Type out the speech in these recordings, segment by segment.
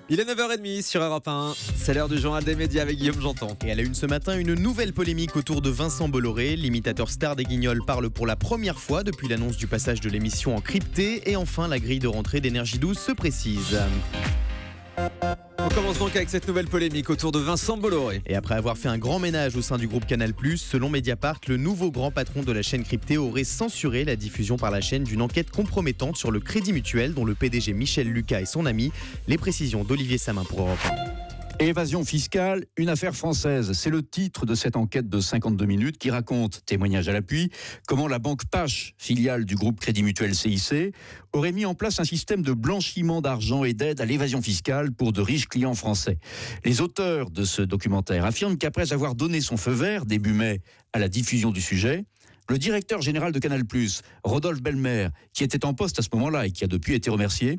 Il est 9h30 sur Europe 1. C'est l'heure du journal des médias avec Guillaume Janton. Et à la une ce matin, une nouvelle polémique autour de Vincent Bolloré. L'imitateur star des Guignols parle pour la première fois depuis l'annonce du passage de l'émission en crypté. Et enfin, la grille de rentrée d'Énergie 12 se précise. On commence donc avec cette nouvelle polémique autour de Vincent Bolloré. Et après avoir fait un grand ménage au sein du groupe Canal+, selon Mediapart, le nouveau grand patron de la chaîne cryptée aurait censuré la diffusion par la chaîne d'une enquête compromettante sur le Crédit Mutuel dont le PDG Michel Lucas est son ami. Les précisions d'Olivier Samin pour Europe 1. Évasion fiscale, une affaire française. C'est le titre de cette enquête de 52 minutes qui raconte, témoignage à l'appui, comment la banque Pache, filiale du groupe Crédit Mutuel CIC, aurait mis en place un système de blanchiment d'argent et d'aide à l'évasion fiscale pour de riches clients français. Les auteurs de ce documentaire affirment qu'après avoir donné son feu vert début mai à la diffusion du sujet, le directeur général de Canal+, Rodolphe Belmer, qui était en poste à ce moment-là et qui a depuis été remercié,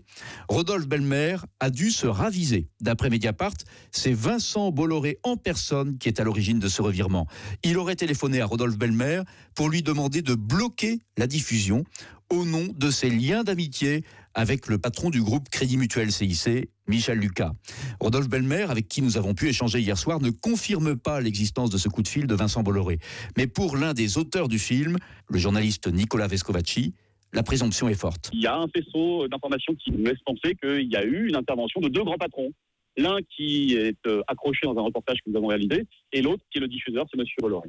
Rodolphe Belmer a dû se raviser. D'après Mediapart, c'est Vincent Bolloré en personne qui est à l'origine de ce revirement. Il aurait téléphoné à Rodolphe Belmer pour lui demander de bloquer la diffusion au nom de ses liens d'amitié avec le patron du groupe Crédit Mutuel CIC, Michel Lucas. Rodolphe Belmer, avec qui nous avons pu échanger hier soir, ne confirme pas l'existence de ce coup de fil de Vincent Bolloré. Mais pour l'un des auteurs du film, le journaliste Nicolas Vescovaci, la présomption est forte. Il y a un faisceau d'informations qui nous laisse penser qu'il y a eu une intervention de deux grands patrons. L'un qui est accroché dans un reportage que nous avons réalisé, et l'autre qui est le diffuseur, c'est M. Bolloré.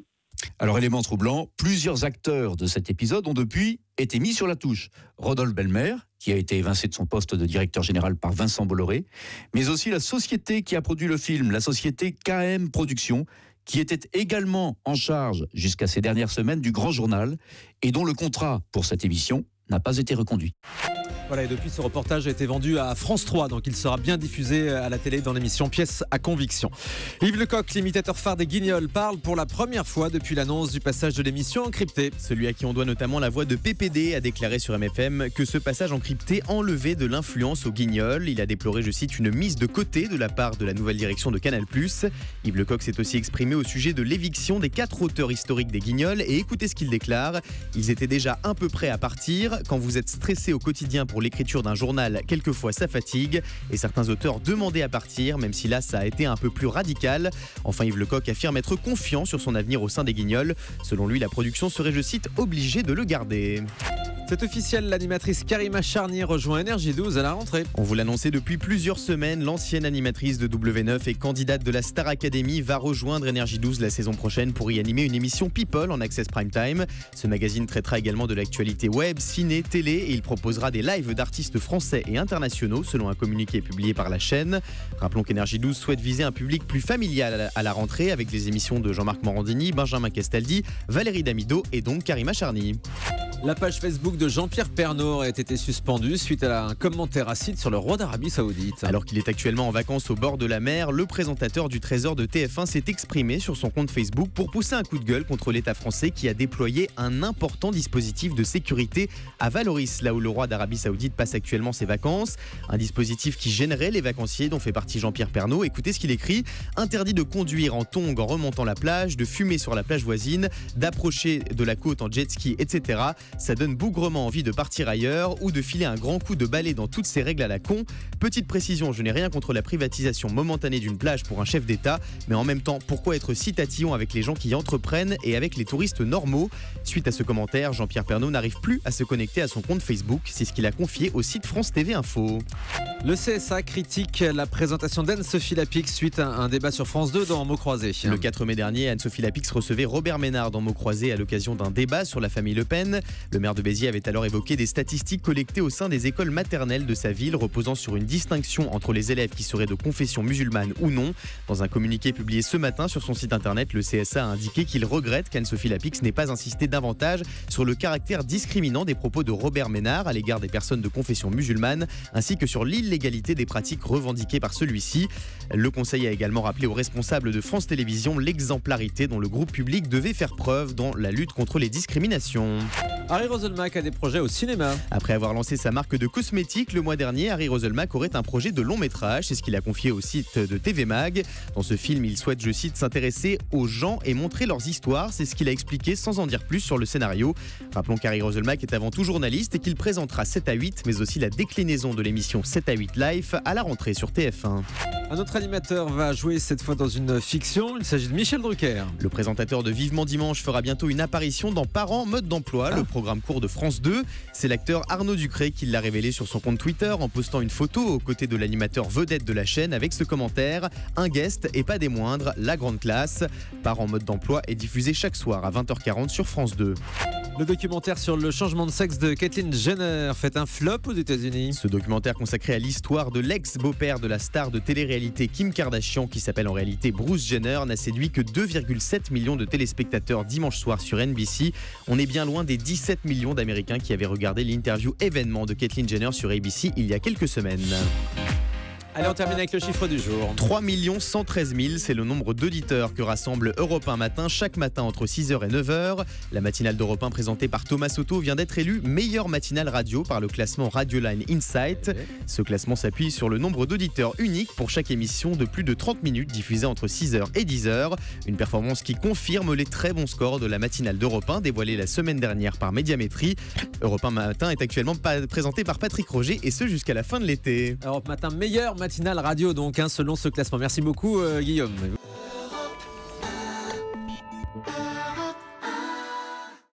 Alors, élément troublant, plusieurs acteurs de cet épisode ont depuis été mis sur la touche. Rodolphe Belmer, qui a été évincé de son poste de directeur général par Vincent Bolloré, mais aussi la société qui a produit le film, la société KM Productions, qui était également en charge jusqu'à ces dernières semaines du Grand Journal et dont le contrat pour cette émission n'a pas été reconduit. Voilà, et depuis ce reportage a été vendu à France 3, donc il sera bien diffusé à la télé dans l'émission Pièces à conviction. Yves Lecoq, l'imitateur phare des Guignols, parle pour la première fois depuis l'annonce du passage de l'émission en crypté. Celui à qui on doit notamment la voix de PPD a déclaré sur MFM que ce passage en crypté enlevait de l'influence aux Guignols. Il a déploré, je cite, une mise de côté de la part de la nouvelle direction de Canal+. Yves Lecoq s'est aussi exprimé au sujet de l'éviction des 4 auteurs historiques des Guignols et écoutez ce qu'il déclare. Ils étaient déjà un peu prêts à partir. Quand vous êtes stressé au quotidien pour l'écriture d'un journal, quelquefois ça fatigue et certains auteurs demandaient à partir, même si là ça a été un peu plus radical. Enfin, Yves Lecoq affirme être confiant sur son avenir au sein des Guignols. Selon lui, la production serait, je cite, obligée de le garder. C'est officiel, l'animatrice Karima Charny rejoint Énergie 12 à la rentrée. On vous l'annonçait depuis plusieurs semaines, l'ancienne animatrice de W9 et candidate de la Star Academy va rejoindre Énergie 12 la saison prochaine pour y animer une émission People en Access Prime Time. Ce magazine traitera également de l'actualité web, ciné, télé et il proposera des lives d'artistes français et internationaux selon un communiqué publié par la chaîne. Rappelons qu'Énergie 12 souhaite viser un public plus familial à la rentrée avec les émissions de Jean-Marc Morandini, Benjamin Castaldi, Valérie Damido et donc Karima Charny. La page Facebook de Jean-Pierre Pernaut a été suspendue suite à un commentaire acide sur le roi d'Arabie Saoudite. Alors qu'il est actuellement en vacances au bord de la mer, le présentateur du Trésor de TF1 s'est exprimé sur son compte Facebook pour pousser un coup de gueule contre l'État français qui a déployé un important dispositif de sécurité à Valoris, là où le roi d'Arabie Saoudite passe actuellement ses vacances. Un dispositif qui gênerait les vacanciers dont fait partie Jean-Pierre Pernaut. Écoutez ce qu'il écrit. Interdit de conduire en tongs en remontant la plage, de fumer sur la plage voisine, d'approcher de la côte en jet ski, etc. Ça donne bougrement envie de partir ailleurs ou de filer un grand coup de balai dans toutes ces règles à la con. Petite précision, je n'ai rien contre la privatisation momentanée d'une plage pour un chef d'État, mais en même temps, pourquoi être si tatillon avec les gens qui y entreprennent et avec les touristes normaux ? Suite à ce commentaire, Jean-Pierre Pernaut n'arrive plus à se connecter à son compte Facebook, c'est ce qu'il a confié au site France TV Info. Le CSA critique la présentation d'Anne-Sophie Lapix suite à un débat sur France 2 dans Mots Croisés. Le 4 mai dernier, Anne-Sophie Lapix recevait Robert Ménard dans Mots Croisés à l'occasion d'un débat sur la famille Le Pen. Le maire de Béziers avait alors évoqué des statistiques collectées au sein des écoles maternelles de sa ville, reposant sur une distinction entre les élèves qui seraient de confession musulmane ou non. Dans un communiqué publié ce matin sur son site internet, le CSA a indiqué qu'il regrette qu'Anne-Sophie Lapix n'ait pas insisté davantage sur le caractère discriminant des propos de Robert Ménard à l'égard des personnes de confession musulmane, ainsi que sur l'illégalité des pratiques revendiquées par celui-ci. Le conseil a également rappelé aux responsables de France Télévisions l'exemplarité dont le groupe public devait faire preuve dans la lutte contre les discriminations. Harry Roselmack a des projets au cinéma. Après avoir lancé sa marque de cosmétiques le mois dernier, Harry Roselmack aurait un projet de long métrage. C'est ce qu'il a confié au site de TV Mag. Dans ce film, il souhaite, je cite, s'intéresser aux gens et montrer leurs histoires. C'est ce qu'il a expliqué sans en dire plus sur le scénario. Rappelons qu'Harry Roselmack est avant tout journaliste et qu'il présentera 7 à 8, mais aussi la déclinaison de l'émission 7 à 8 8 Life à la rentrée sur TF1. Un autre animateur va jouer cette fois dans une fiction. Il s'agit de Michel Drucker. Le présentateur de Vivement Dimanche fera bientôt une apparition dans Parents, mode d'emploi, le programme court de France 2. C'est l'acteur Arnaud Ducré qui l'a révélé sur son compte Twitter en postant une photo aux côtés de l'animateur vedette de la chaîne avec ce commentaire: un guest et pas des moindres, la grande classe. Parents, mode d'emploi est diffusé chaque soir à 20h40 sur France 2. Le documentaire sur le changement de sexe de Caitlyn Jenner fait un flop aux États-Unis. Ce documentaire consacré à l'histoire de l'ex-beau-père de la star de télé-réalité Kim Kardashian, qui s'appelle en réalité Bruce Jenner, n'a séduit que 2,7 millions de téléspectateurs dimanche soir sur NBC. On est bien loin des 17 millions d'Américains qui avaient regardé l'interview événement de Caitlyn Jenner sur ABC il y a quelques semaines. Allez, on termine avec le chiffre du jour. 3 113 000, c'est le nombre d'auditeurs que rassemble Europe 1 Matin chaque matin entre 6h et 9h. La matinale d'Europe 1 présentée par Thomas Soto vient d'être élue meilleure matinale radio par le classement Radioline Insight. Ce classement s'appuie sur le nombre d'auditeurs uniques pour chaque émission de plus de 30 minutes diffusée entre 6h et 10h. Une performance qui confirme les très bons scores de la matinale d'Europe 1 dévoilée la semaine dernière par Médiamétrie. Europe 1 Matin est actuellement présenté par Patrick Roger et ce jusqu'à la fin de l'été. Europe Matin, meilleure matinale radio donc selon ce classement. Merci beaucoup Guillaume.